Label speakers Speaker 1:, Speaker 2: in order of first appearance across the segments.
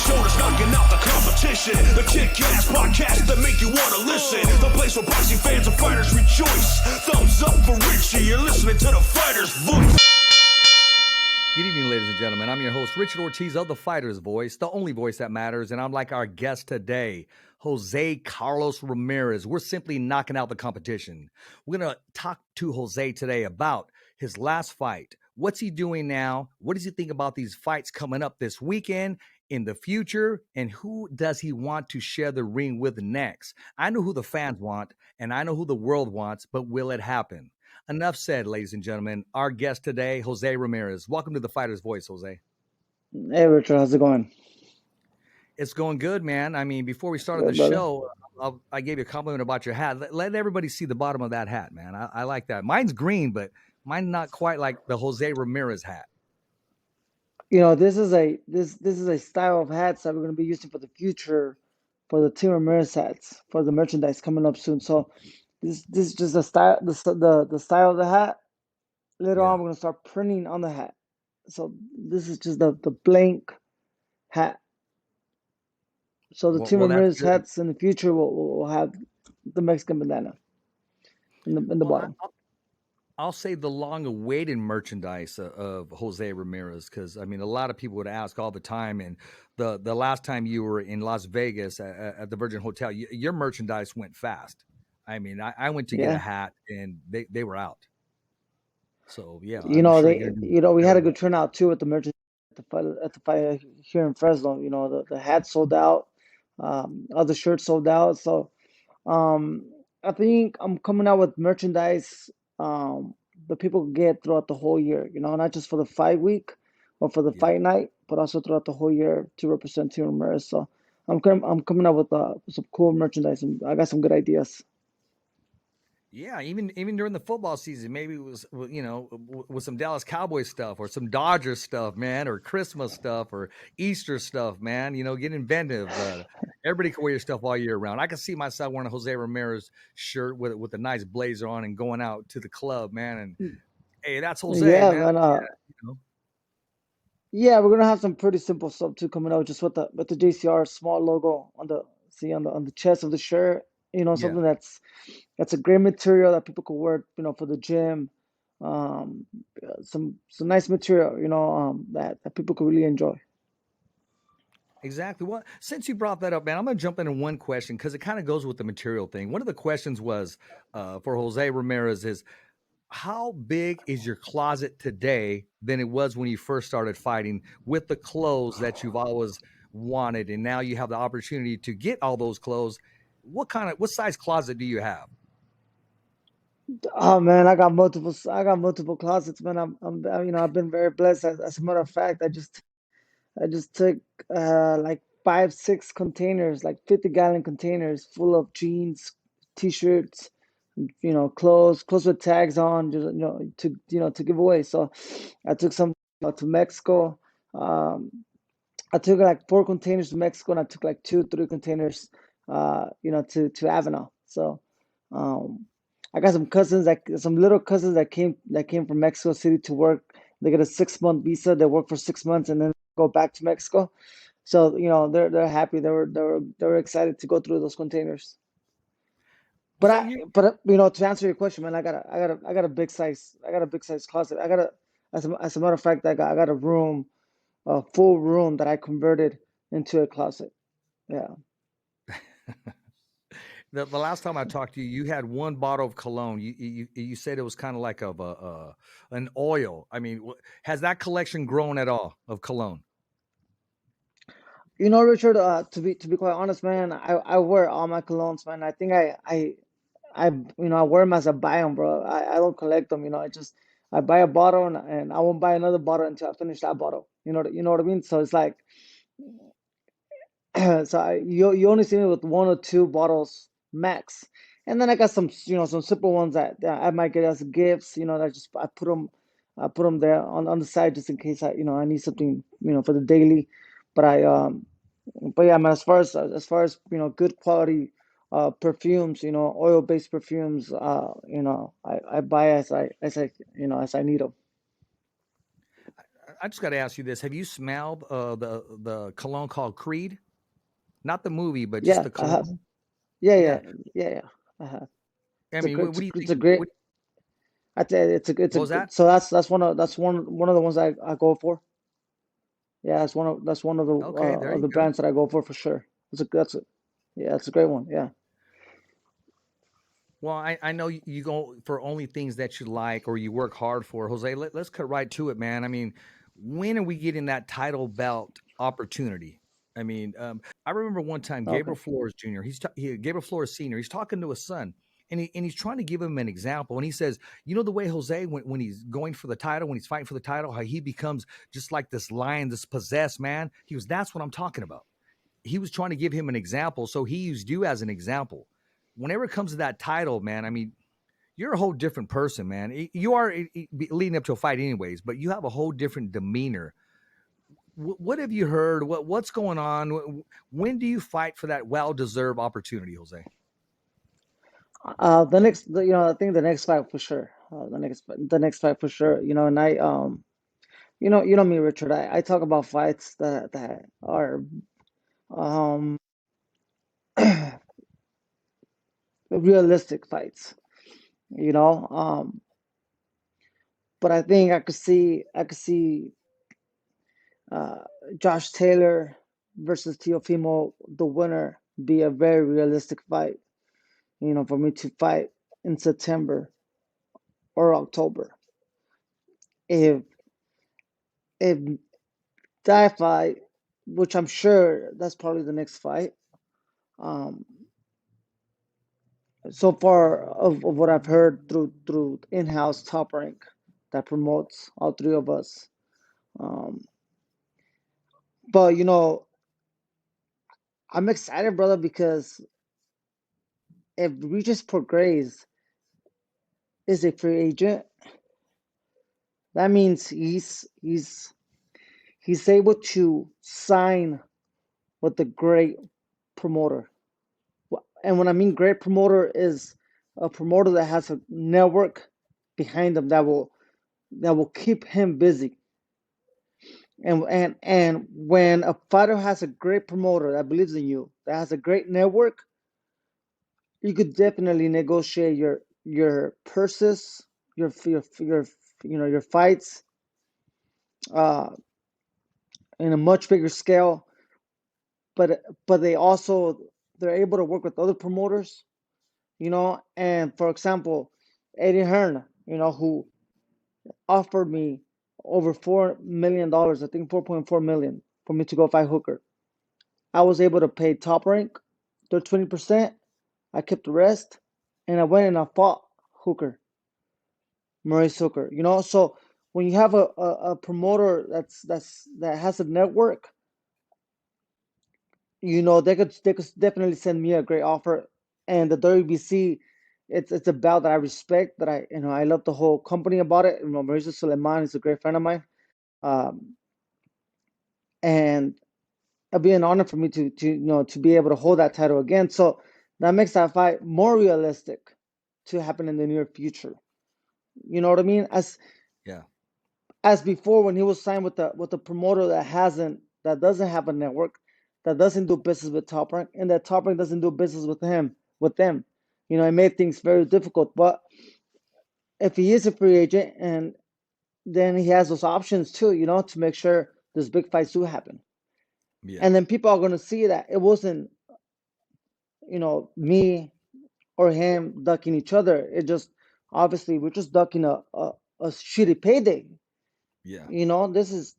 Speaker 1: shoulders, knocking out the competition. The kick-ass podcast that make you want to listen. The place where boxing fans and fighters rejoice. Thumbs up for Richie, you're listening to The Fighter's Voice.
Speaker 2: Good evening, ladies and gentlemen. I'm your host, Richard Ortiz of The Fighter's Voice, the only voice that matters, and I'm like our guest today, Jose Carlos Ramirez. We're simply knocking out the competition. We're going to talk to Jose today about his last fight. What's he doing now? What does he think about these fights coming up this weekend, in the future, and who does he want to share the ring with next? I know who the fans want, and I know who the world wants, but will it happen? Enough said, ladies and gentlemen. Our guest today, Jose Ramirez. Welcome to The Fighter's Voice, Jose.
Speaker 3: Hey, Richard. How's it going?
Speaker 2: It's going good, man. I mean, before we started the show, I gave you a compliment about your hat. Let everybody see the bottom of that hat, man. I like that. Mine's green, but mine's not quite like the Jose Ramirez hat.
Speaker 3: You know, this is a style of hats that we're going to be using for the future, for the Team Ramirez hats, for the merchandise coming up soon. So this is just a style, the style of the hat. Later on, we're going to start printing on the hat. So this is just the blank hat. So the Team Ramirez hats in the future will have the Mexican bandana in the bottom.
Speaker 2: I'll say the long-awaited merchandise of Jose Ramirez, because, I mean, a lot of people would ask all the time, and the last time you were in Las Vegas at the Virgin Hotel, your merchandise went fast. I mean, I went to get a hat, and they were out. So, yeah.
Speaker 3: We had a good turnout, too, at the merchandise at the fight here in Fresno. You know, the hats sold out, other shirts sold out. So I think I'm coming out with merchandise that people get throughout the whole year, you know, not just for the fight week or for the fight night, but also throughout the whole year to represent Team Ramirez. So I'm coming up with some cool merchandise, and I got some good ideas.
Speaker 2: Yeah, even during the football season, maybe it was, you know, with some Dallas Cowboys stuff or some Dodgers stuff, man, or Christmas stuff or Easter stuff, man. You know, get inventive. Everybody can wear your stuff all year round. I can see myself wearing a Jose Ramirez shirt with a nice blazer on and going out to the club, man. And hey, that's Jose.
Speaker 3: Yeah,
Speaker 2: man.
Speaker 3: Yeah, we're gonna have some pretty simple stuff too coming out, just with the JCR small logo on the chest of the shirt. You know, something that's a great material that people could wear, you know, for the gym. Some nice material, you know, that people could really enjoy.
Speaker 2: Exactly. Well, since you brought that up, man, I'm going to jump into one question because it kind of goes with the material thing. One of the questions was for Jose Ramirez is, how big is your closet today than it was when you first started fighting, with the clothes that you've always wanted, and now you have the opportunity to get all those clothes? What size closet do you have?
Speaker 3: Oh man, I got multiple closets, man. I've been very blessed. As a matter of fact, I just took like 5-6 containers, like 50-gallon containers full of jeans, t-shirts, you know, clothes with tags on, just, to give away. So I took some to Mexico. I took like 4 containers to Mexico, and I took like 2-3 containers to Avenal. So I got some little cousins that came from Mexico City to work. They get a 6-month visa. They work for 6 months and then go back to Mexico. So, you know, they're happy. They were excited to go through those containers. But you know, to answer your question, man, I got a big size closet. As a matter of fact, I got a full room that I converted into a closet. Yeah.
Speaker 2: The last time I talked to you, you had one bottle of cologne. You said it was kind of like an oil. I mean, has that collection grown at all of cologne?
Speaker 3: You know, Richard, to be quite honest, man, I wear all my colognes, man. I think I wear them as I buy them, bro. I don't collect them. You know, I buy a bottle and I won't buy another bottle until I finish that bottle. You know what I mean? So it's like, you only see me with 1 or 2 bottles max, and then I got some simple ones that I might get as gifts. You know, I put them there on the side just in case I need something, you know, for the daily. But yeah, man, as far as you know, good quality perfumes, you know, oil-based perfumes, you know, I buy as I need them.
Speaker 2: I just got to ask you this: have you smelled the cologne called Creed? Not the movie, but just
Speaker 3: Yeah,
Speaker 2: the
Speaker 3: I have.
Speaker 2: cologne.
Speaker 3: Yeah,
Speaker 2: Yeah.
Speaker 3: yeah, yeah, yeah. I have.
Speaker 2: I
Speaker 3: It's a
Speaker 2: mean,
Speaker 3: great.
Speaker 2: what do you
Speaker 3: It's
Speaker 2: think?
Speaker 3: a great.
Speaker 2: What,
Speaker 3: I tell you, it's a
Speaker 2: what was
Speaker 3: good.
Speaker 2: that?
Speaker 3: So that's one of the ones I go for. Yeah, that's one
Speaker 2: Okay, there
Speaker 3: of
Speaker 2: you
Speaker 3: the
Speaker 2: go.
Speaker 3: brands that I go for sure. That's a yeah, it's a great one. Yeah.
Speaker 2: Well, I know you go for only things that you like or you work hard for. Jose, let's cut right to it, man. I mean, when are we getting that title belt opportunity? I mean, I remember one time
Speaker 3: Okay.
Speaker 2: Gabriel Flores Jr. Gabriel Flores Sr. He's talking to his son, and he's trying to give him an example. And he says, you know, the way Jose when he's going for the title, when he's fighting for the title, how he becomes just like this lion, this possessed man. He was that's what I'm talking about. He was trying to give him an example, so he used you as an example. Whenever it comes to that title, man, I mean, you're a whole different person, man. You are leading up to a fight, anyways, but you have a whole different demeanor. What have you heard? What's going on? When do you fight for that well-deserved opportunity, Jose?
Speaker 3: I think the next fight for sure. The next fight for sure. And you know me, Richard. I talk about fights that are um realistic fights. You know, but I think I could see uh, Josh Taylor versus Teofimo, the winner, be a very realistic fight. For me to fight in September or October. If if that fight, which I'm sure that's probably the next fight, um, so far of what I've heard through in-house Top Rank that promotes all three of us. Um, but I'm excited, brother, because if Regis Prograis is a free agent, that means he's able to sign with a great promoter. And when I mean great promoter is a promoter that has a network behind them that will keep him busy. And when a fighter has a great promoter that believes in you, that has a great network, you could definitely negotiate your purses, your your fights uh, in a much bigger scale. But they're able to work with other promoters, And for example, Eddie Hearn, who offered me over $4 million, I think 4.4 million, for me to go fight Hooker. I was able to pay Top Rank their 20%. I kept the rest, and I went and I fought Hooker, Maurice Hooker. So when you have a promoter that has a network, they could definitely send me a great offer. And the WBC, it's a belt that I respect, that I love the whole company about it. Mauricio Suleiman is a great friend of mine. Um, and it'll be an honor for me to be able to hold that title again. So that makes that fight more realistic to happen in the near future. You know what I mean?
Speaker 2: Yeah,
Speaker 3: As before, when he was signed with the promoter that doesn't have a network, that doesn't do business with Top Rank, and that Top Rank doesn't do business with them. It made things very difficult. But if he is a free agent, and then he has those options too, to make sure those big fights do happen.
Speaker 2: yeah,
Speaker 3: And then people are going to see that it wasn't, me or him ducking each other. It just obviously we're just ducking a shitty payday.
Speaker 2: yeah.
Speaker 3: This is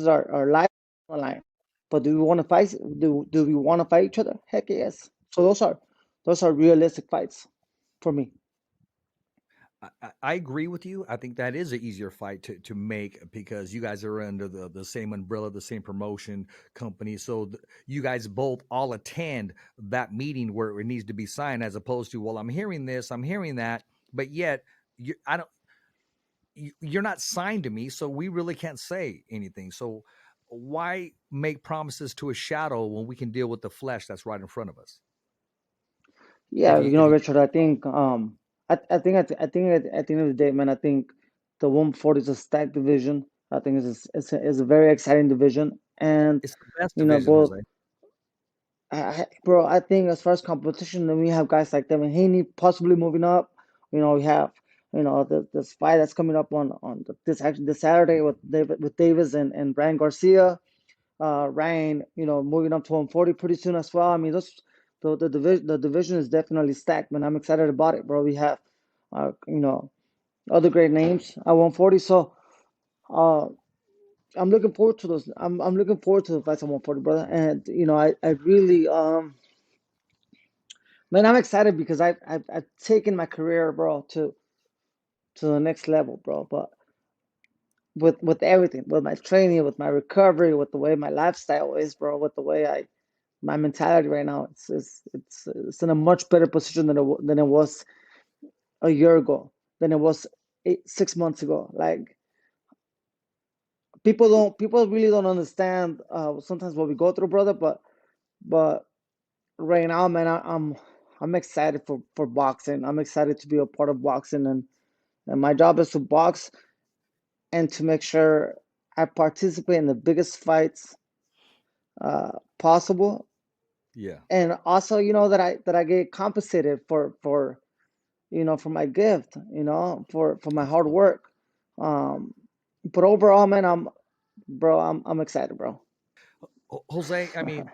Speaker 3: our life on the line. But do we want to fight? Do we want to fight each other? Heck yes. So those are realistic fights for me.
Speaker 2: I agree with you. I think that is an easier fight to make because you guys are under the same umbrella, the same promotion company. So you guys both all attend that meeting where it needs to be signed, as opposed to, well, I'm hearing this, I'm hearing that, but yet I don't. You're not signed to me, so we really can't say anything. So why make promises to a shadow when we can deal with the flesh that's right in front of us?
Speaker 3: Yeah,
Speaker 2: If you
Speaker 3: Richard. I think I think at the end of the day, man, I think the 140 is a stacked division. I think it's a very exciting division, and
Speaker 2: It's the best
Speaker 3: you know,
Speaker 2: division,
Speaker 3: both,
Speaker 2: Jose.
Speaker 3: bro. I think as far as competition, then we have guys like Devin Haney possibly moving up. We have this fight that's coming up this Saturday with Davis and Ryan Garcia. Ryan, moving up to 140 pretty soon as well. I mean, the division is definitely stacked, man. I'm excited about it, bro. We have, uh, you know, other great names at 140. So, uh, I'm looking forward to those. I'm looking forward to the fights at 140, brother. And I really, man, I'm excited because I've taken my career, bro, to the next level, bro. But with everything, with my training, with my recovery, with the way my lifestyle is, bro, with the way my mentality right now, it's in a much better position than it was a year ago, than it was 6 months ago. Like, people really don't understand sometimes what we go through, brother. But right now, man, I'm excited for boxing. I'm excited to be a part of boxing, and my job is to box and to make sure I participate in the biggest fights possible,
Speaker 2: Yeah.
Speaker 3: and also that I get compensated for my gift, for my hard
Speaker 2: Absolutely.
Speaker 3: work. Um, but overall, man, I'm excited, bro.
Speaker 2: Jose, I mean,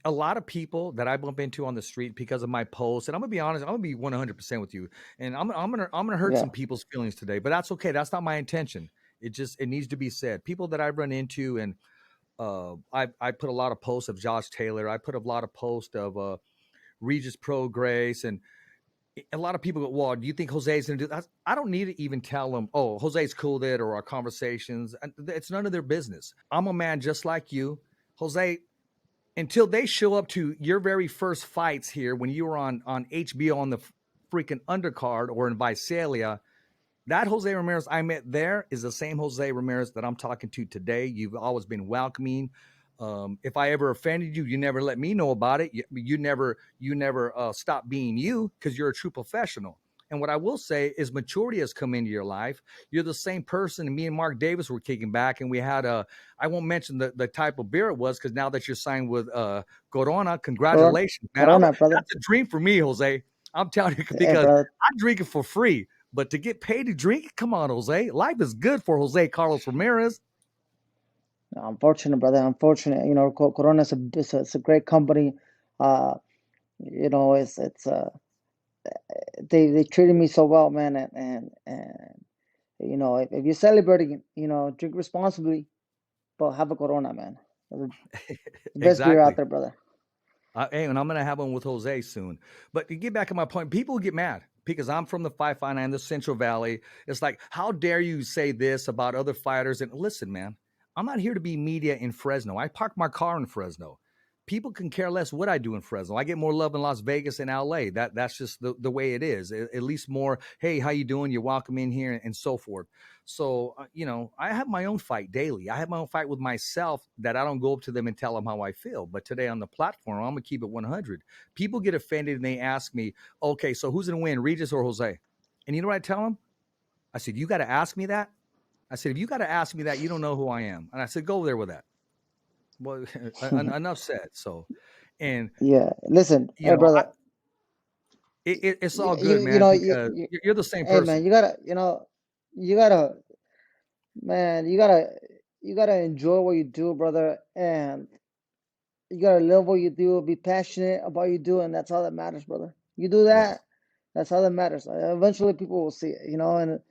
Speaker 2: a lot of people that I bump into on the street because of my posts, and I'm gonna be honest, I'm gonna be 100% with you, and I'm gonna hurt
Speaker 3: Yeah,
Speaker 2: some people's feelings today, but that's okay. That's not my intention. It needs to be said. People that I run into, and I put a lot of posts of Josh Taylor. I put a lot of posts of Regis Pro Grace, and a lot of people go, "Well, do you think Jose's gonna do that?" I don't need to even tell them, "Oh, Jose's cool with it," or our conversations. It's none of their business. I'm a man just like you, Jose. Until they show up to your very first fights here when you were on HBO on the freaking undercard or in Visalia, that Jose Ramirez I met there is the same Jose Ramirez that I'm talking to today. You've always been welcoming. If I ever offended you, you never let me know about it. You never stop being you because you're a true professional. And what I will say is maturity has come into your life. You're the same person. And me and Mark Davis were kicking back, and we had a. I won't mention the type of beer it was because now that you're signed with Corona,
Speaker 3: Corona,
Speaker 2: congratulations, man.
Speaker 3: Corona, brother.
Speaker 2: That's a dream for me, Jose. I'm telling you
Speaker 3: Hey,
Speaker 2: because
Speaker 3: brother.
Speaker 2: I drink it for free. But to get paid to drink, come on, Jose. Life is good for Jose Carlos Ramirez.
Speaker 3: Unfortunate, brother. Unfortunate. Corona is it's a great company. Uh, it's they treated me so well, man, and if you're celebrating, drink responsibly, but have a Corona, man. It's the best beer out
Speaker 2: Exactly.
Speaker 3: there, brother.
Speaker 2: Hey, and I'm gonna have one with Jose soon. But to get back to my point, people get mad because I'm from the 559, the Central Valley. It's like, how dare you say this about other fighters? And listen, man, I'm not here to be media in Fresno. I park my car in Fresno. People can care less what I do in Fresno. I get more love in Las Vegas and LA. That's just the way it is. At least more, hey, how you doing? You're welcome in here, and so forth. So, I have my own fight daily. I have my own fight with myself that I don't go up to them and tell them how I feel. But today on the platform, I'm going to keep it 100. People get offended and they ask me, okay, so who's going to win, Regis or Jose? And you know what I tell them? I said, you got to ask me that? I said, if you got to ask me that, you don't know who I am. And I said, go there with that. Well, enough said. So, and,
Speaker 3: Yeah, listen,
Speaker 2: you
Speaker 3: hey,
Speaker 2: know,
Speaker 3: brother.
Speaker 2: it's
Speaker 3: You
Speaker 2: all
Speaker 3: you
Speaker 2: good,
Speaker 3: you
Speaker 2: man,
Speaker 3: know
Speaker 2: because you're the same
Speaker 3: hey, man,
Speaker 2: person.
Speaker 3: you gotta man, you gotta enjoy what you do, brother, and you gotta love what you do, be passionate about what you do, and that's all that matters, brother. You do
Speaker 2: Yes.
Speaker 3: that, that's all that matters. Eventually, people will see it,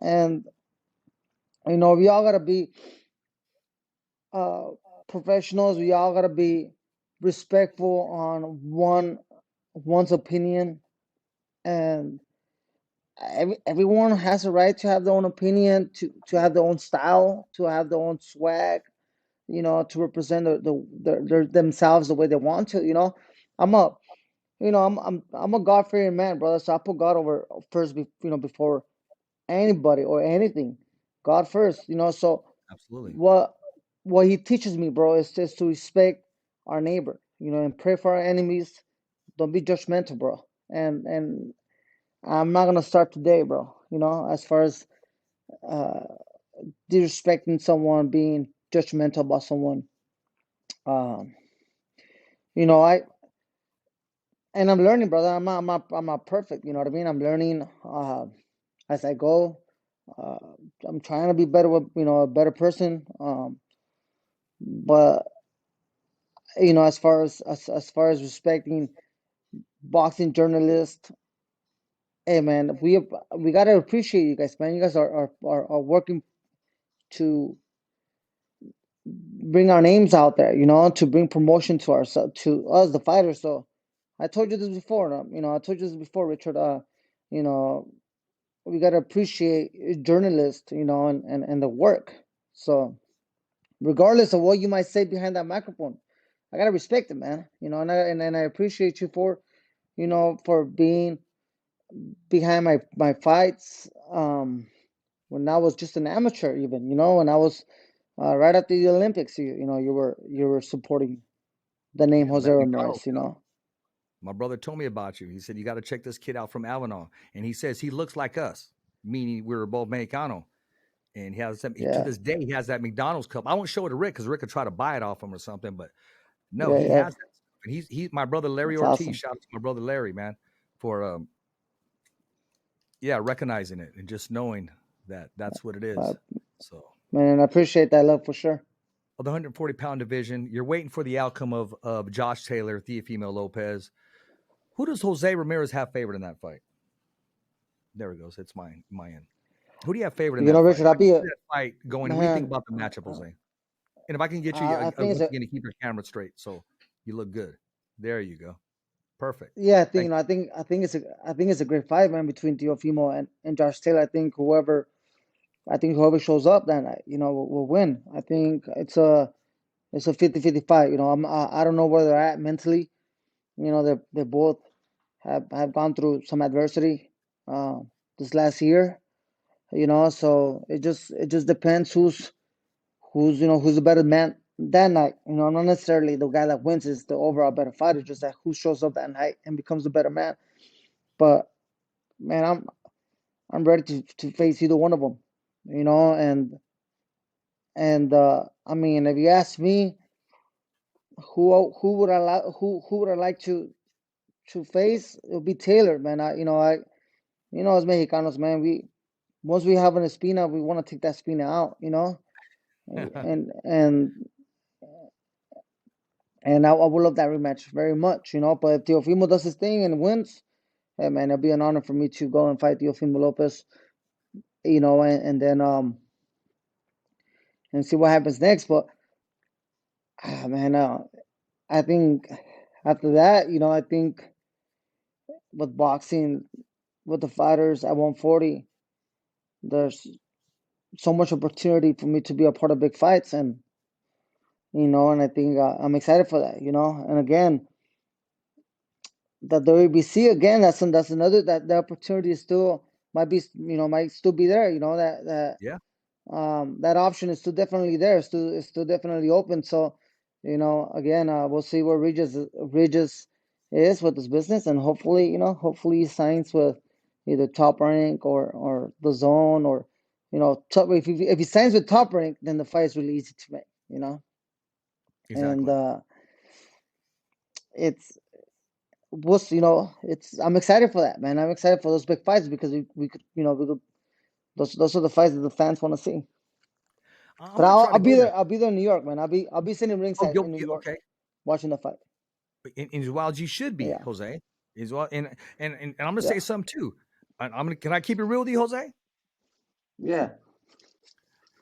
Speaker 3: and we all gotta be uh professionals. We all gotta be respectful on one's opinion, and everyone has a right to have their own opinion, to have their own style, to have their own swag, to represent themselves the way they want to. I'm a I'm a God fearing man, brother. So I put God over first, before anybody or anything. God first, So
Speaker 2: Absolutely.
Speaker 3: what He teaches me, bro, is just to respect our neighbor, and pray for our enemies. Don't be judgmental, bro. And I'm not gonna start today, bro. As far as uh, disrespecting someone, being judgmental about someone. Um, you know, I'm learning, brother. I'm not perfect. You know what I mean? I'm learning as I go. Uh, I'm trying to be better with, a better person. But as far as respecting boxing journalists, hey man, we gotta appreciate you guys, man. You guys are working to bring our names out there, to bring promotion to us, the fighters. So I told you this before, I told you this before, Richard. You know, we gotta appreciate journalists, and the work. So regardless of what you might say behind that microphone, I gotta respect it, man. And I appreciate you for being behind my fights. When I was just an amateur, even when I was right after the Olympics, you were supporting the name
Speaker 2: Yeah,
Speaker 3: Jose
Speaker 2: let me Carlos
Speaker 3: Ramirez.
Speaker 2: know. My brother told me about you. He said, you got to check this kid out from Avenal. And he says he looks like us, meaning we were both Mexicano. And he has to
Speaker 3: Yeah,
Speaker 2: this day, he has that McDonald's cup. I won't show it to Rick because Rick could try to buy it off him or something. But no,
Speaker 3: yeah,
Speaker 2: he
Speaker 3: yeah.
Speaker 2: has that stuff. And he's my brother Larry
Speaker 3: That's
Speaker 2: Ortiz.
Speaker 3: awesome.
Speaker 2: Shout out to my brother Larry, man, for recognizing it and just knowing that that's what it
Speaker 3: Uh,
Speaker 2: is. So,
Speaker 3: Man, and I appreciate that love for sure.
Speaker 2: the 140-pound division, you're waiting for the outcome of Josh Taylor, Teofimo Lopez. Who does Jose Ramirez have favored in that fight? There it goes. It's my end. Who do you have favored in that fight?
Speaker 3: Richard,
Speaker 2: How
Speaker 3: I'll
Speaker 2: do you
Speaker 3: be
Speaker 2: see
Speaker 3: a
Speaker 2: that fight going? What do you think
Speaker 3: man.
Speaker 2: about the matchup, Jose? And if I can get you,
Speaker 3: I think
Speaker 2: once
Speaker 3: it's a
Speaker 2: again, to keep your camera straight, so you look good. There you go. Perfect.
Speaker 3: yeah.
Speaker 2: Thank
Speaker 3: I think it's a great fight, man, between Teofimo and Josh Taylor. I think whoever shows up that night, will win. I think it's a 50-50 fight. I don't know where they're at mentally. They both have gone through some adversity uh, this last year. So it just depends who's the better man that night. Not necessarily the guy that wins is the overall better fighter, just that who shows up that night and becomes the better man. But man, I'm ready to face either one of them. And I mean, if you ask me, who would I like to face? It would be Taylor, man. As Mexicanos, man, once we have an espina, we want to take that espina out,
Speaker 2: you.
Speaker 3: and I would love that rematch very much, But if Teofimo does his thing and wins, hey man, it'll be an honor for me to go and fight Teofimo Lopez, and then and see what happens next. But man, I think after that, I think with boxing, with the fighters at 140, there's so much opportunity for me to be a part of big fights, and I think I'm excited for that, And again, the WBC again, that's another that the opportunity is still might still be there,
Speaker 2: Yeah,
Speaker 3: that option is still definitely there, it's still definitely open. So, again, we'll see where Regis is with this business, and hopefully he signs with either Top Rank or the Zone, or top, if he signs with Top Rank, then the fight is really easy to make, and
Speaker 2: exactly.
Speaker 3: it's it's I'm excited for that, man. I'm excited for those big fights because we could those are the fights that the fans want to see.
Speaker 2: I'm
Speaker 3: But
Speaker 2: gonna try to
Speaker 3: I'll be
Speaker 2: go there.
Speaker 3: there. I'll be there in New York, man. I'll be sitting
Speaker 2: Oh,
Speaker 3: ringside in New York
Speaker 2: okay.
Speaker 3: watching the fight.
Speaker 2: And as well as you should be,
Speaker 3: Yeah,
Speaker 2: Jose. As well, and I'm gonna
Speaker 3: yeah,
Speaker 2: say something too. I'm gonna. Can I keep it real with you, Jose?
Speaker 3: yeah,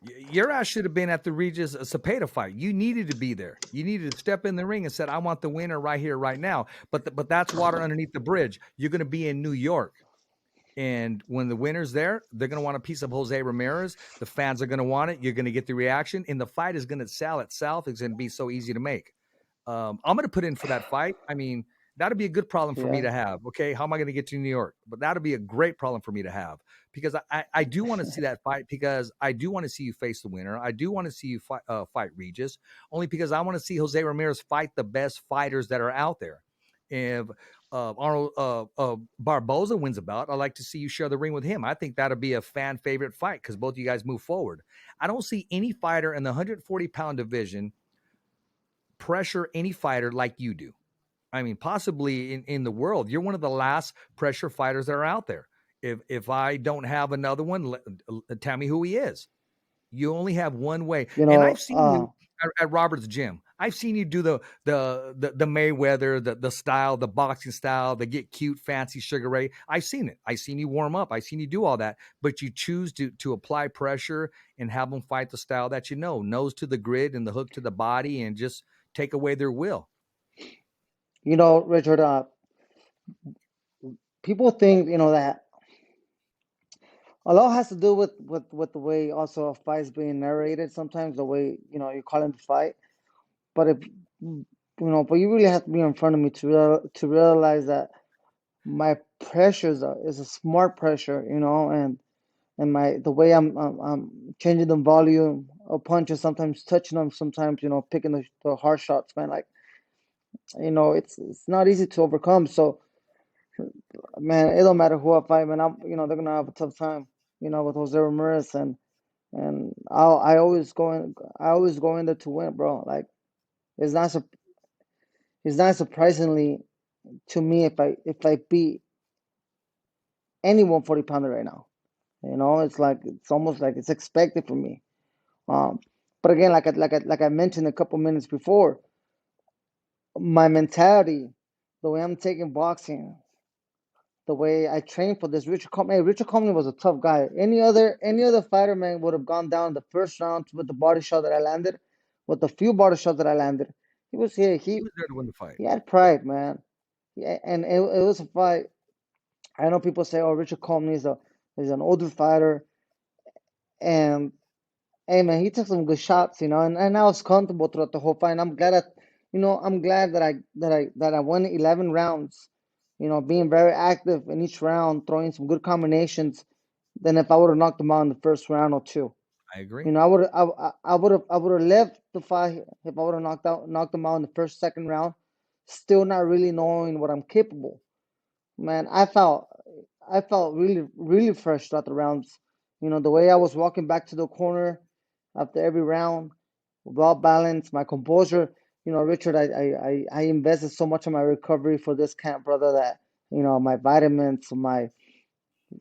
Speaker 2: Your ass should have been at the Regis Cepeda fight. You needed to be there. You needed to step in the ring and said, "I want the winner right here, right now." But that's water underneath the bridge. You're going to be in New York, and when the winner's there, they're going to want a piece of Jose Ramirez. The fans are going to want it. You're going to get the reaction, and the fight is going to sell itself. It's going to be so easy to make. I'm going to put in for that fight. I mean, that'd be a good problem for me
Speaker 3: yeah,
Speaker 2: to have. Okay, how am I going to get to New York? But that'd be a great problem for me to have because I do want to see that fight because I do want to see you face the winner. I do want to see you fight Regis only because I want to see Jose Ramirez fight the best fighters that are out there. if Arnold Barboza wins a bout, I'd like to see you share the ring with him. I think that'll be a fan favorite fight because both of you guys move forward. I don't see any fighter in the 140-pound division pressure any fighter like you do. I mean, possibly in the world, you're one of the last pressure fighters that are out there. If I don't have another one, tell me who he is. You only have one way.
Speaker 3: You
Speaker 2: And I've
Speaker 3: know,
Speaker 2: seen you at Robert's gym. I've seen you do the Mayweather, the style, the boxing style, the get cute, fancy Sugar Ray. I've seen it. I've seen you warm up. I've seen you do all that. But you choose to apply pressure and have them fight the style that you know, nose to the grid and the hook to the body, and just take away their will.
Speaker 3: you know, Richard, people think, you know, that a lot has to do with the way also a fight's being narrated. Sometimes the way, you know, you call him to fight. But if you know, but you really have to be in front of me to realize that my pressure is a smart pressure, you know, and my the way I'm changing the volume of punches, sometimes touching them, sometimes, you know, picking the hard shots, man. Like, you know, it's not easy to overcome. So, man, it don't matter who I fight, man. I'm, you know, they're gonna have a tough time, you know, with Jose Ramirez, and I always go in there to win, bro. Like, it's not sur- it's not surprisingly to me if I beat any 140-pounder right now. You know, it's like it's almost like it's expected from me. Um, but again, like I mentioned a couple minutes before, my mentality, the way I'm taking boxing, the way I trained for this. Richard Comey was a tough guy. Any other fighter, man, would have gone down the first round with the body shot that I landed, with the few body shots that I landed. He was here.
Speaker 2: He was there to win the fight.
Speaker 3: He had pride, man. Yeah, and it was a fight. I know people say, "Oh, Richard Comey is an older fighter," and hey, man, he took some good shots, you know, and I was comfortable throughout the whole fight. And I'm glad that I won 11 rounds, you know, being very active in each round, throwing some good combinations. Than if I would have knocked him out in the first round or two.
Speaker 2: I agree.
Speaker 3: You know, I would have left the fight if I would have knocked him out in the first, second round, still not really knowing what I'm capable. Man, I felt really, really fresh throughout the rounds. You know, the way I was walking back to the corner after every round, well balanced, my composure. You know, Richard, I invested so much in my recovery for this camp, brother, that, you know, my vitamins, you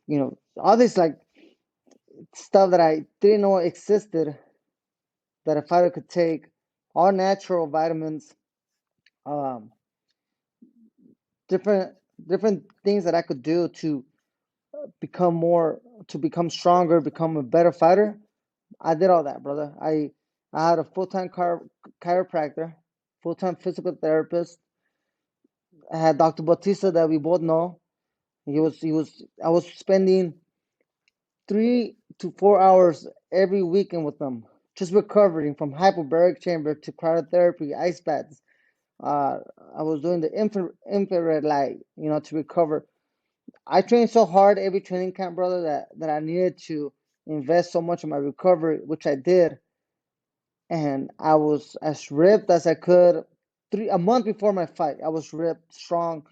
Speaker 3: know, all this like stuff that I didn't know existed that a fighter could take, all natural vitamins, um, different different things that I could do to become more, to become stronger, become a better fighter. I did all that, brother. I had a full-time chiropractor, full-time physical therapist. I had Dr. Bautista that we both know. I was spending 3 to 4 hours every weekend with them, just recovering from hyperbaric chamber to cryotherapy, ice baths. Uh, I was doing the infrared light, you know, to recover. I trained so hard every training camp, brother, that I needed to invest so much in my recovery, which I did. And I was as ripped as I could. A month before my fight, I was ripped, strong.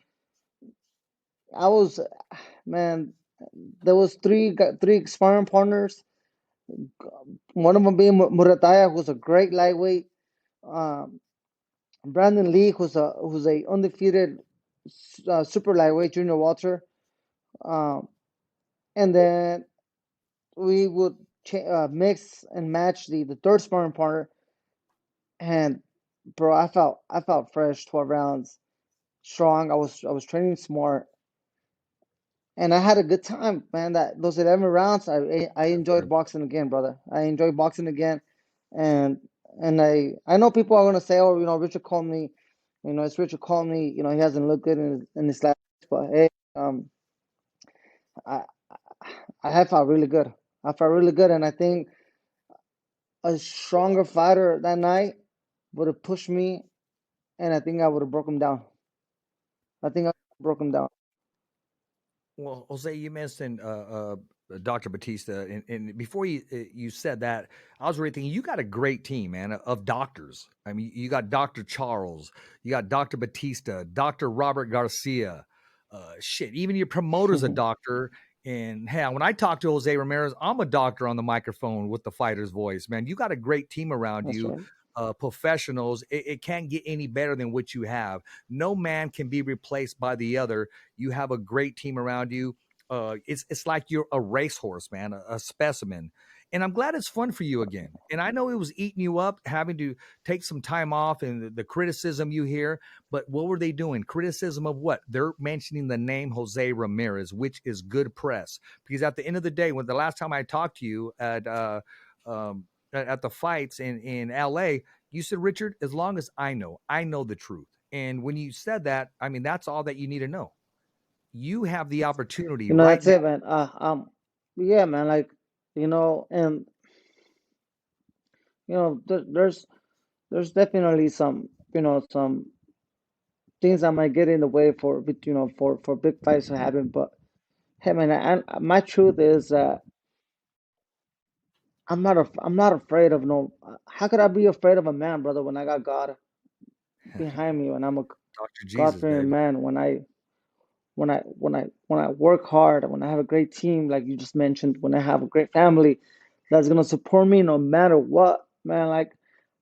Speaker 3: I was, man. There was three sparring partners. One of them being Murataya, who's a great lightweight. Um, Brandon Lee, who's a undefeated super lightweight junior welter. Um, and then we would mix and match the third sparring partner. And bro, I felt fresh. 12 rounds, strong. I was training smart, and I had a good time, man. That those 11 rounds, I enjoyed boxing again, brother. I enjoyed boxing again, and I know people are gonna say, oh, you know, Richard Comey, you know, it's Richard Comey. You know, he hasn't looked good in his last, but hey, I I have felt really good. I felt really good, and I think a stronger fighter that night would have pushed me, and I think I would have broke him down. I think I broke him down.
Speaker 2: Well, Jose, you mentioned Dr. Batista, and before you said that, I was really thinking you got a great team, man, of doctors. I mean, you got Dr. Charles, you got Dr. Batista, Dr. Robert Garcia, shit, even your promoter's a doctor. And hell, when I talk to Jose Ramirez, I'm a doctor on the microphone with the fighter's voice, man. You got a great team around
Speaker 3: That's
Speaker 2: you,
Speaker 3: right.
Speaker 2: professionals. It can't get any better than what you have. No man can be replaced by the other. You have a great team around you. It's like you're a racehorse, man, a specimen. And I'm glad it's fun for you again. And I know it was eating you up, having to take some time off and the criticism you hear. But what were they doing? Criticism of what? They're mentioning the name Jose Ramirez, which is good press. Because at the end of the day, when the last time I talked to you at the fights in LA, you said, Richard, as long as I know the truth. And when you said that, I mean, that's all that you need to know. You have the opportunity right
Speaker 3: That's
Speaker 2: now.
Speaker 3: it, man. Yeah, man. Like, and there's definitely some, some things that might get in the way for big fights to happen. But hey, man, my truth is that I'm not afraid of no. How could I be afraid of a man, brother, when I got God behind me, when I'm a
Speaker 2: Dr. Jesus,
Speaker 3: God-fearing
Speaker 2: baby.
Speaker 3: man, when I work hard, when I have a great team, like you just mentioned, when I have a great family that's gonna support me no matter what, man. Like,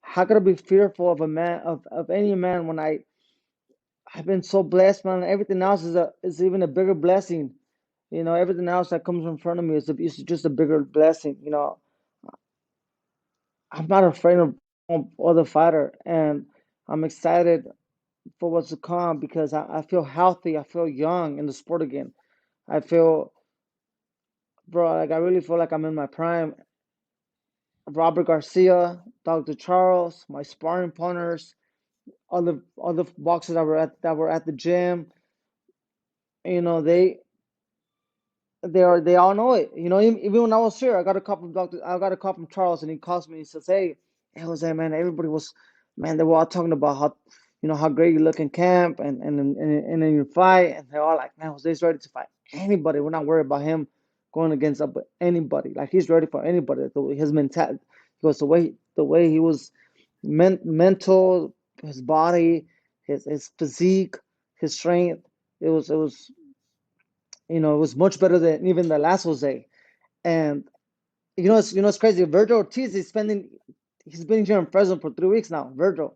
Speaker 3: how could I be fearful of a man of any man when I've been so blessed, man? Everything else is even a bigger blessing. Everything else that comes in front of me is just a bigger blessing. I'm not afraid of other fighter, and I'm excited for what's to come because I feel healthy. I feel young in the sport again. I feel, bro, like I really feel like I'm in my prime. Robert Garcia, Dr. Charles, my sparring partners, other boxers that were at the gym, you know, they all know it. Even when I was here, I got a call from Charles, and he calls me and he says, hey, Jose, man, everybody was, man, they were all talking about how great you look in camp and in your fight, and they're all like, man, Jose's ready to fight anybody. We're not worried about him going against up with anybody. Like, he's ready for anybody. His mentality, he goes, the way he was mental, his body, his physique, his strength. It was much better than even the last Jose. And it's crazy. Virgil Ortiz he's been here in Fresno for 3 weeks now. Virgil,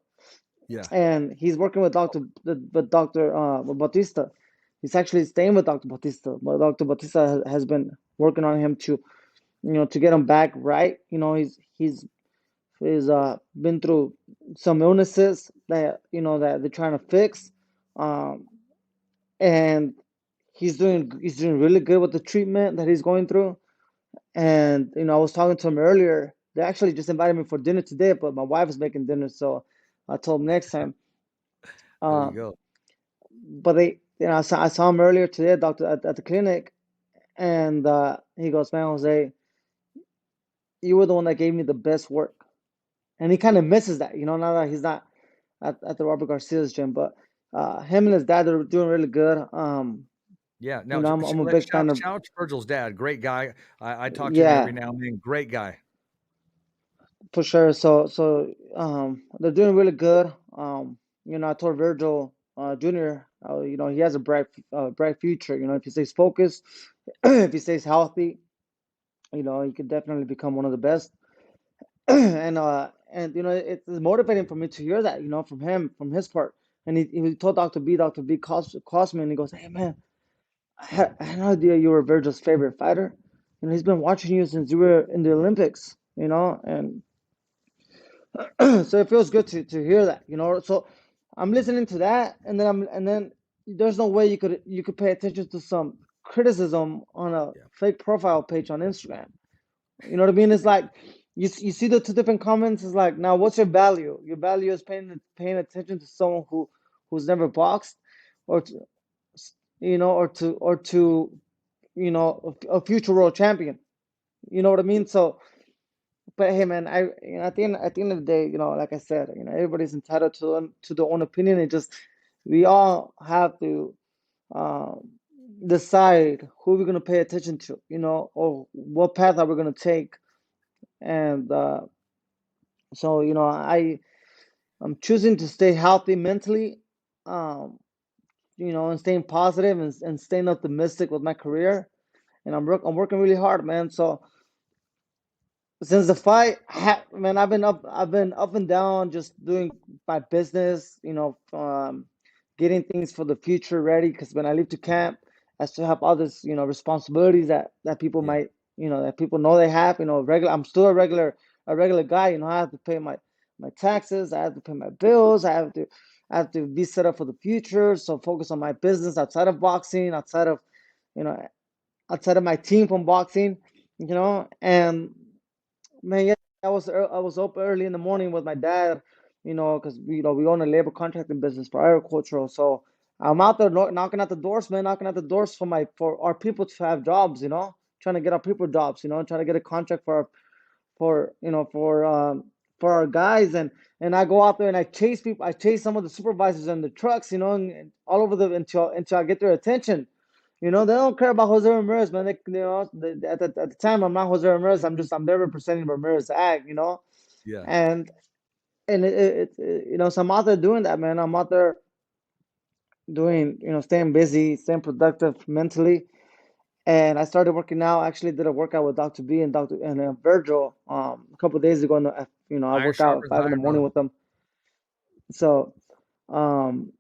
Speaker 2: Yeah.
Speaker 3: and he's working with Doctor Bautista. He's actually staying with Doctor Bautista, but Doctor Bautista has been working on him to get him back right. He's been through some illnesses that they're trying to fix, um, and he's doing really good with the treatment that he's going through. And I was talking to him earlier. They actually just invited me for dinner today, but my wife is making dinner, so I told him next time.
Speaker 2: There you
Speaker 3: Um,
Speaker 2: go.
Speaker 3: but I saw him earlier today, doctor, at the clinic, and he goes, "Man, Jose, you were the one that gave me the best work." And he kind of misses that, now that he's not at the Robert Garcia's gym. But him and his dad are doing really good.
Speaker 2: Yeah. Now,
Speaker 3: I'm a big fan of.
Speaker 2: shout out to Virgil's dad. Great guy. I talk to him every
Speaker 3: Yeah,
Speaker 2: now and then. Great guy.
Speaker 3: for sure. So they're doing really good. I told Virgil Jr. He has a bright future. If he stays focused, if he stays healthy, he could definitely become one of the best. And it's motivating for me to hear that, from him, from his part. And he told Dr. B calls me, and he goes, "Hey, man, I had no idea you were Virgil's favorite fighter. He's been watching you since you were in the Olympics, and so it feels good to hear that, So I'm listening to that, and then there's no way you could pay attention to some criticism on a
Speaker 2: Yeah.
Speaker 3: fake profile page on Instagram. You know what I mean? It's like you see the two different comments. It's like, now what's your value? Your value is paying attention to someone who's never boxed, or or to a future world champion. You know what I mean? So, but hey, man, at the end of the day, like I said, everybody's entitled to their own opinion. It just, we all have to, um, decide who we're gonna pay attention to, or what path are we gonna take. And so, I'm choosing to stay healthy mentally, um, and staying positive and staying optimistic with my career. And I'm working really hard, man. So since the fight, man, I've been up and down, just doing my business, getting things for the future ready. Because when I leave to camp, I still have all this, responsibilities that people
Speaker 2: Yeah.
Speaker 3: might, that people know they have. Regular. I'm still a regular guy. I have to pay my taxes. I have to pay my bills. I have to be set up for the future. So focus on my business outside of boxing, you know, outside of my team from boxing, and man, yeah, I was up early in the morning with my dad, because we own a labor contracting business for agricultural. So I'm out there knocking at the doors, man, knocking at the doors for our people to have jobs, trying to get our people jobs, trying to get a contract for you know for our guys, and I go out there and I chase people. I chase some of the supervisors and the trucks, and all over until I get their attention. They don't care about Jose Ramirez, man. At the time, I'm not Jose Ramirez. I'm there representing Ramirez Ag,
Speaker 2: Yeah.
Speaker 3: and so I'm out there doing that, man. I'm out there doing, staying busy, staying productive mentally. And I started working out. Actually, did a workout with Dr. B and Virgil a couple of days ago. And I
Speaker 2: Iron
Speaker 3: worked out at
Speaker 2: sharpens
Speaker 3: 5 in the
Speaker 2: iron,
Speaker 3: morning
Speaker 2: brother.
Speaker 3: with them. So, um,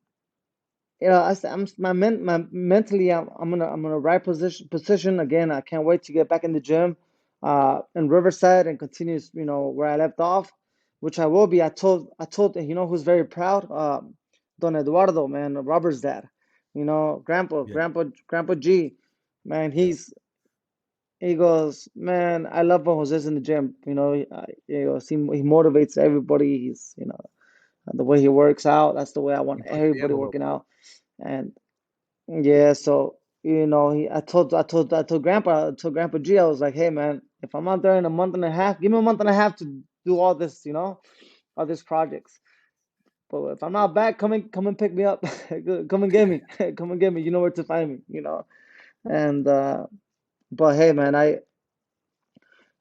Speaker 3: my mentally, I'm in a right position again. I can't wait to get back in the gym, in Riverside and continue, where I left off, which I will be. I told who's very proud, Don Eduardo, man, Robert's dad,
Speaker 2: Yeah.
Speaker 3: Grandpa G, man.
Speaker 2: Yeah.
Speaker 3: He goes, man, I love when Jose's in the gym. He goes, he motivates everybody. He's, the way he works out. That's the way I want
Speaker 2: He pushed the
Speaker 3: everybody
Speaker 2: envelope.
Speaker 3: working out. And yeah, so I told Grandpa G, I was like, hey man, if I'm out there in a month and a half, give me a month and a half to do all this, all these projects. But if I'm not back, come and pick me up. Come and get me. Come and get me. You know where to find me. And but hey man,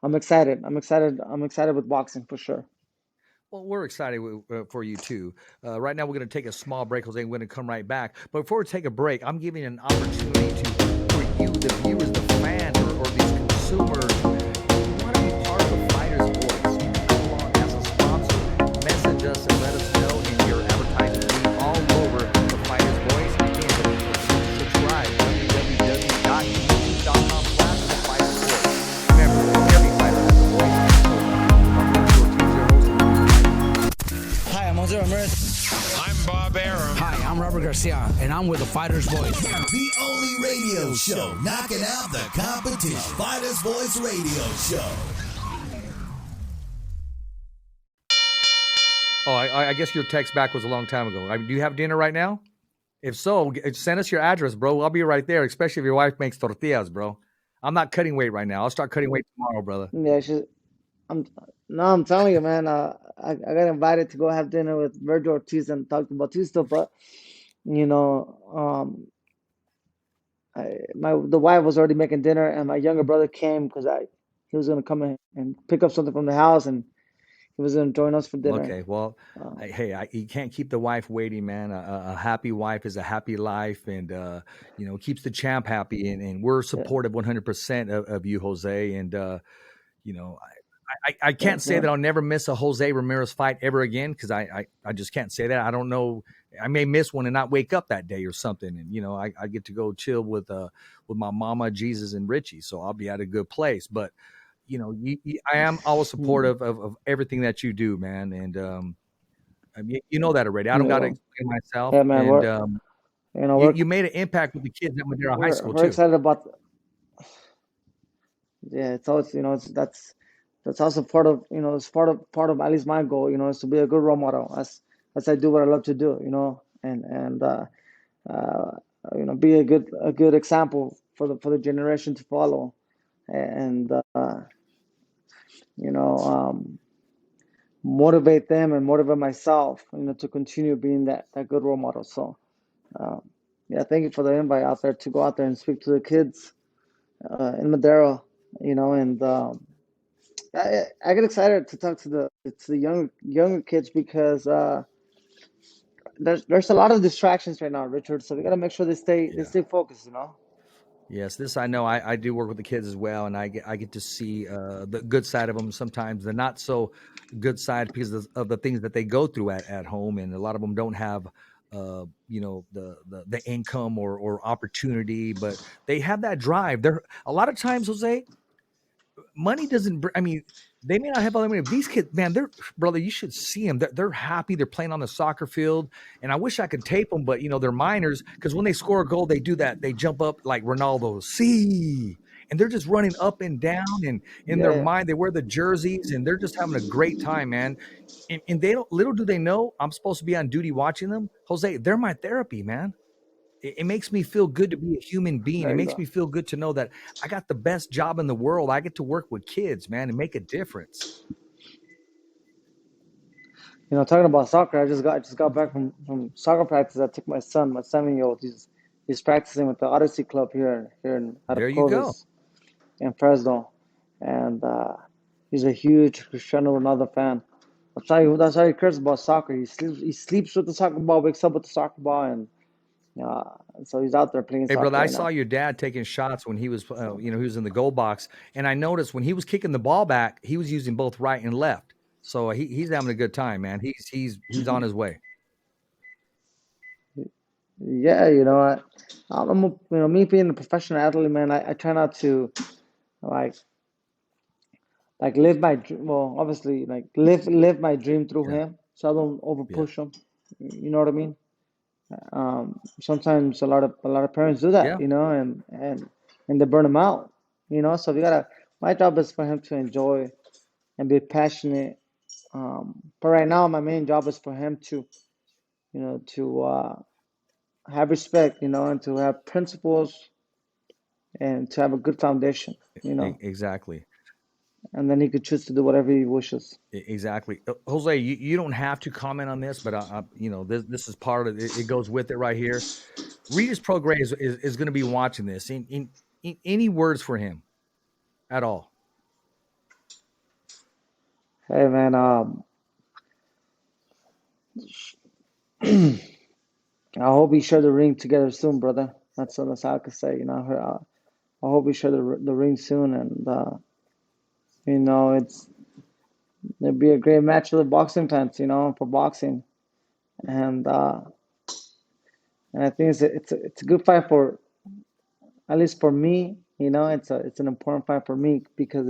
Speaker 3: I'm excited. I'm excited. I'm excited with boxing for sure.
Speaker 2: Well, we're excited for you too. Right now, we're going to take a small break, Jose. We're going to come right back. But before we take a break, I'm giving an opportunity for you, the viewers, the fans, or these consumers. If you want to be part of the Fighter's Voice, you can come along as a sponsor. Message us and let us know, and your advertising will be all over the Fighter's Voice. Again, subscribe www.youtube.com/the Fighter's Voice. Remember, every fighter has a voice.
Speaker 4: Hi, I'm Jose Ramirez.
Speaker 5: I'm Bob Arum.
Speaker 4: Hi, I'm Robert Garcia, and I'm with the Fighter's Voice.
Speaker 6: The only radio show knocking out the competition. Fighters Voice Radio Show.
Speaker 2: Oh, I guess your text back was a long time ago. Do you have dinner right now? If so, send us your address, bro. I'll be right there, especially if your wife makes tortillas, bro. I'm not cutting weight right now. I'll start cutting weight tomorrow, brother.
Speaker 3: Yeah, I'm no, I'm telling you, man. I got invited to go have dinner with Virgil Ortiz and Dr. Bautista, but you know, the wife was already making dinner, and my younger brother came because he was gonna come in and pick up something from the house, and he was gonna join us for dinner.
Speaker 2: Okay, well, you can't keep the wife waiting, man. A happy wife is a happy life, and keeps the champ happy. And we're
Speaker 3: Yeah,
Speaker 2: supportive 100% of you, Jose. And you know, I can't
Speaker 3: thanks,
Speaker 2: say that
Speaker 3: man.
Speaker 2: I'll never miss a Jose Ramirez fight ever again because I just can't say that. I don't know. I may miss one and not wake up that day or something. And I get to go chill with my mama, Jesus, and Richie, so I'll be at a good place. But I am always
Speaker 3: Mm,
Speaker 2: supportive of everything that you do, man. And you know that already. I don't got to
Speaker 3: yeah,
Speaker 2: explain myself.
Speaker 3: yeah, man.
Speaker 2: And
Speaker 3: We're
Speaker 2: you made an impact with the kids at Madera High School
Speaker 3: we're
Speaker 2: too.
Speaker 3: excited about. Yeah, it's always, that's also part of, it's part of at least my goal, is to be a good role model as I do what I love to do, and uh, be a good example for the generation to follow, and you know motivate them and motivate myself, to continue being that good role model. So, uh, Yeah, thank you for the invite out there to go out there and speak to the kids in Madera, and I get excited to talk to the younger kids because there's a lot of distractions right now, Richard. So we got to make sure they stay focused.
Speaker 2: Yes, this I know. I do work with the kids as well, and I get to see the good side of them. Sometimes the not so good side because of the things that they go through at home, and a lot of them don't have the income or opportunity, but they have that drive. They're a lot of times, Jose, money doesn't. I mean, they may not have all the money. These kids, man, they're brother. You should see them. They're happy. They're playing on the soccer field, and I wish I could tape them, but they're minors because when they score a goal, they do that. They jump up like Ronaldo, see, and they're just running up and down, and in
Speaker 3: Yeah,
Speaker 2: their
Speaker 3: yeah.
Speaker 2: mind, they wear the jerseys, and they're just having a great time, man. And they don't. Little do they know, I'm supposed to be on duty watching them, Jose. They're my therapy, man. It makes me feel good to be a human being. It
Speaker 3: There you
Speaker 2: makes
Speaker 3: go.
Speaker 2: me feel good to know that I got the best job in the world. I get to work with kids, man, and make a difference.
Speaker 3: Talking about soccer, I just got back from soccer practice. I took my son, my 7-year-old. He's practicing with the Odyssey Club here in out
Speaker 2: There
Speaker 3: of
Speaker 2: you go.
Speaker 3: Clovis in Fresno, and he's a huge Cristiano Ronaldo fan. That's how he cares about soccer. He sleeps with the soccer ball, wakes up with the soccer ball, and uh, so he's out there playing
Speaker 2: Hey, brother,
Speaker 3: soccer
Speaker 2: I
Speaker 3: right
Speaker 2: saw
Speaker 3: now.
Speaker 2: your dad taking shots when he was, he was in the goal box, and I noticed when he was kicking the ball back, he was using both right and left. So he's having a good time, man. He's on his way.
Speaker 3: Yeah, me being a professional athlete, man. I try not to like live my dream. Well, obviously, like live my dream through
Speaker 2: Yeah,
Speaker 3: him, so I don't over
Speaker 2: yeah,
Speaker 3: push him. You know what I mean? Sometimes a lot of parents do that,
Speaker 2: yeah,
Speaker 3: and they burn them out. So we gotta. My job is for him to enjoy and be passionate. But right now, my main job is for him to have respect, and to have principles and to have a good foundation,
Speaker 2: exactly.
Speaker 3: and then he could choose to do whatever he wishes.
Speaker 2: Exactly. Jose, you don't have to comment on this, but this is part of it. It goes with it right here. Regis Prograis is going to be watching this. In any words for him at all?
Speaker 3: Hey, man, I hope we share the ring together soon, brother. That's all I can say. I hope we share the ring soon, and it'd be a great match for the boxing fans, for boxing, and I think it's a good fight for at least for me. It's an important fight for me because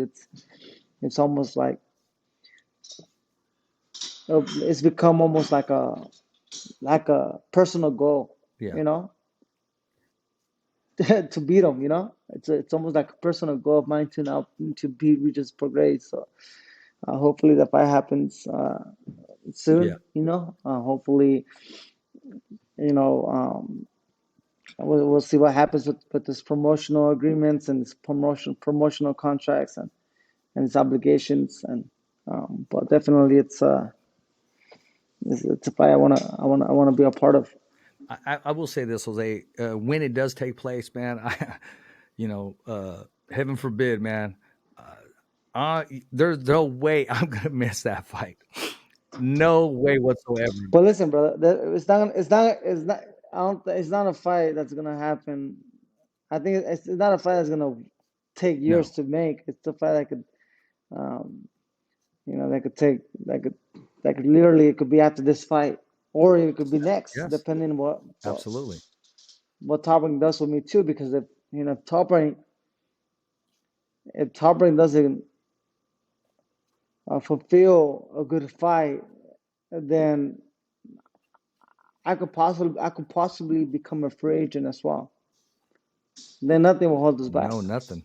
Speaker 3: it's almost it's become almost like a personal goal,
Speaker 2: Yeah.
Speaker 3: you know, to beat him. It's almost like a personal goal of mine to beat Regis Prograis. So hopefully the fight happens
Speaker 2: Yeah.
Speaker 3: soon. Hopefully, you know, we'll see what happens with this promotional agreements and this promotional contracts and its obligations. But definitely it's a fight I wanna be a part of.
Speaker 2: I will say this, Jose. When it does take place, man, heaven forbid, man. There's no way I'm gonna miss that fight. No way whatsoever.
Speaker 3: But listen, brother, it's not. I don't. It's not a fight that's gonna happen. I think it's not a fight that's gonna take years
Speaker 2: No.
Speaker 3: to make. It's a fight that could, um, that could take that could literally it could be after this fight, or it could be next,
Speaker 2: Yes.
Speaker 3: depending on
Speaker 2: Absolutely.
Speaker 3: what Top Rank does with me too. Because if Top Rank doesn't fulfill a good fight, then I could possibly become a free agent as well. Then nothing will hold us back.
Speaker 2: No, nothing.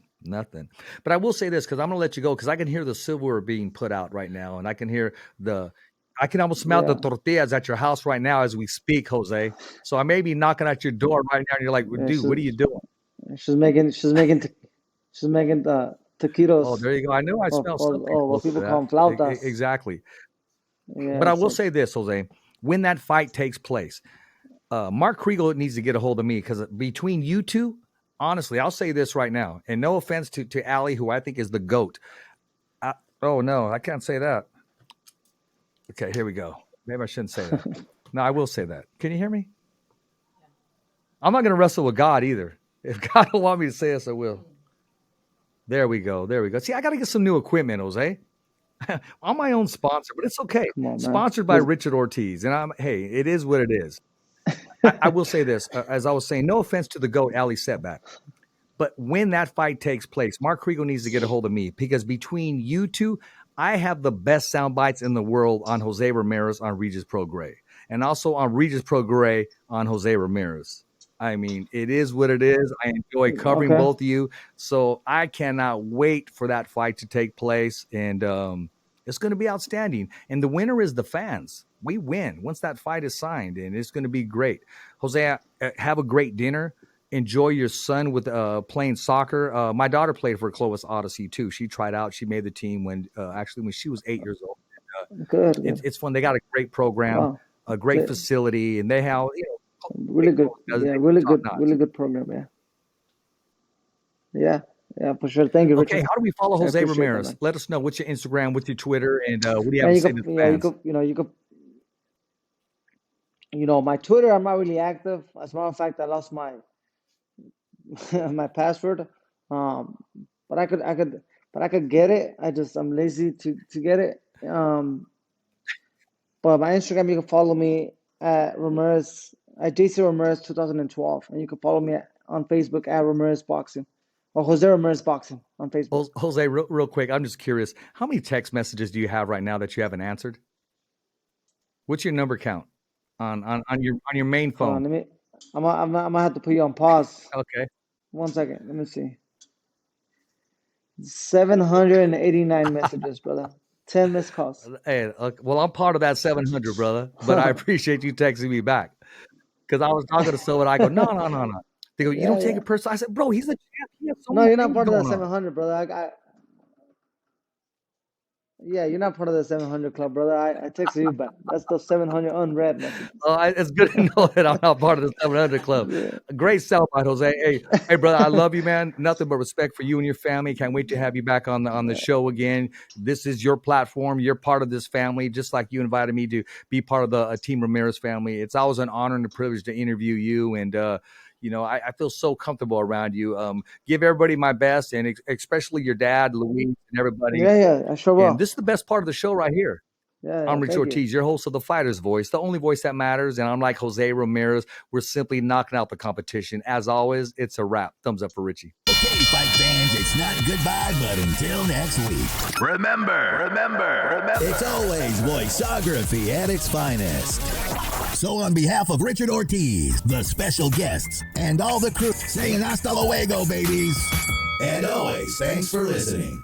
Speaker 2: But I will say this because I'm gonna let you go because I can hear the silverware being put out right now, and I can hear I can almost smell the
Speaker 3: Yeah,
Speaker 2: tortillas at your house right now as we speak, Jose. So I may be knocking at your door right now, and you're like,
Speaker 3: yeah.
Speaker 2: dude, what are you doing?
Speaker 3: She's making the
Speaker 2: Oh,
Speaker 3: taquitos,
Speaker 2: there you go. I know I smell something
Speaker 3: or
Speaker 2: close
Speaker 3: what
Speaker 2: to
Speaker 3: people
Speaker 2: that.
Speaker 3: call them flautas.
Speaker 2: Exactly. But
Speaker 3: Yeah,
Speaker 2: I will
Speaker 3: so
Speaker 2: say this, Jose. When that fight takes place, Mark Kriegel needs to get a hold of me because between you two, honestly, I'll say this right now, and no offense to Allie, who I think is the GOAT. Oh, no, I can't say that. Okay, here we go. Maybe I shouldn't say that. No, I will say that. Can you hear me? I'm not going to wrestle with God either. If God don't want me to say this, I will. There we go. There we go. See, I got to get some new equipment, Jose. I'm my own sponsor, but it's okay.
Speaker 3: On,
Speaker 2: Sponsored by Richard Ortiz. And hey, it is what it is. I will say this, as I was saying, no offense to the GOAT, Ali Setback. But when that fight takes place, Mark Kriegel needs to get a hold of me because between you two, I have the best sound bites in the world on Jose Ramirez on Regis Prograis, and also on Regis Prograis on Jose Ramirez. I mean, it is what it is. I enjoy covering both of you. So I cannot wait for that fight to take place. And it's going to be outstanding. And the winner is the fans. We win once that fight is signed, and it's going to be great. Jose, have a great dinner. Enjoy your son with playing soccer. My daughter played for Clovis Odyssey too. She tried out. She made the team when she was 8 years old.
Speaker 3: Good.
Speaker 2: It's fun. They got a great program, a great facility, and they have
Speaker 3: really good. Yeah, really good program. Yeah, for sure. Thank you, Richard.
Speaker 2: Okay, how do we follow Jose Ramirez? Let us know. What's your Instagram? What's your Twitter? And what do you have to say to the fans?
Speaker 3: You could. My Twitter, I'm not really active. As a matter of fact, I lost my my password. But I could get it. I'm lazy to get it. But my Instagram, you can follow me at Ramirez, at JC Ramirez 2012, and you can follow me on Facebook at Ramirez Boxing, or Jose Ramirez Boxing on Facebook.
Speaker 2: Jose, real quick, I'm just curious, how many text messages do you have right now that you haven't answered? What's your number count on your main phone?
Speaker 3: I'm gonna have to put you on pause.
Speaker 2: Okay.
Speaker 3: 1 second. Let me see. 789 messages, brother. 10 missed calls.
Speaker 2: Hey, well, I'm part of that 700, brother. But I appreciate you texting me back because I was talking to someone. I go, no. They go, you don't take it personal. I said, bro, he's a champ. He has so
Speaker 3: no, you're not part of that 700, brother. You're not part of the 700 club, brother. I texted you back. That's the 700 unread messages.
Speaker 2: It's good to know that I'm not part of the 700 club. Yeah. Great sell-by, Jose. Hey, brother, I love you, man. Nothing but respect for you and your family. Can't wait to have you back on the show again. This is your platform. You're part of this family, just like you invited me to be part of the Team Ramirez family. It's always an honor and a privilege to interview you, and I feel so comfortable around you. Give everybody my best, and especially your dad, Luis, and everybody.
Speaker 3: Yeah, I sure will.
Speaker 2: And this is the best part of the show right here. I'm Rich Ortiz, your host of The Fighter's Voice, the only voice that matters. And I'm like Jose Ramirez. We're simply knocking out the competition. As always, it's a wrap. Thumbs up for Richie.
Speaker 6: Okay, fight fans, it's not goodbye, but until next week. Remember, it's always voiceography at its finest. So on behalf of Richard Ortiz, the special guests, and all the crew, saying hasta luego, babies. And always, thanks for listening.